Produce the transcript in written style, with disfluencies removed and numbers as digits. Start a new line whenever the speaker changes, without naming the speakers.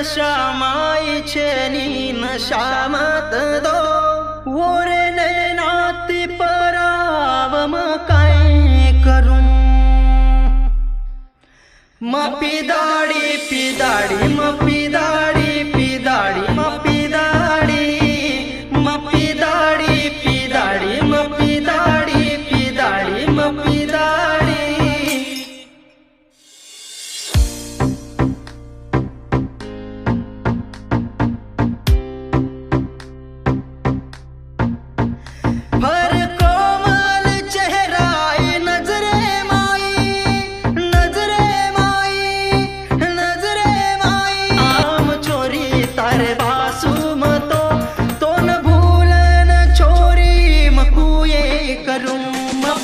नशा माई छेनी नशा मत दो ओरे नैनाती पराव म काई करूं म पिदाड़ी पिदाड़ी म पिदाड़ी पिदाड़ी म पिदाड़ी म पिदाड़ी पिदाड़ी म पिदाड़ी पिदाड़ी म पिदाड़ी भर कोमल चेहराई नजरे माई नजरे माई नजरे माई आम छोरी तारे बासु मतो तो न भूलन छोरी मकुए करूं म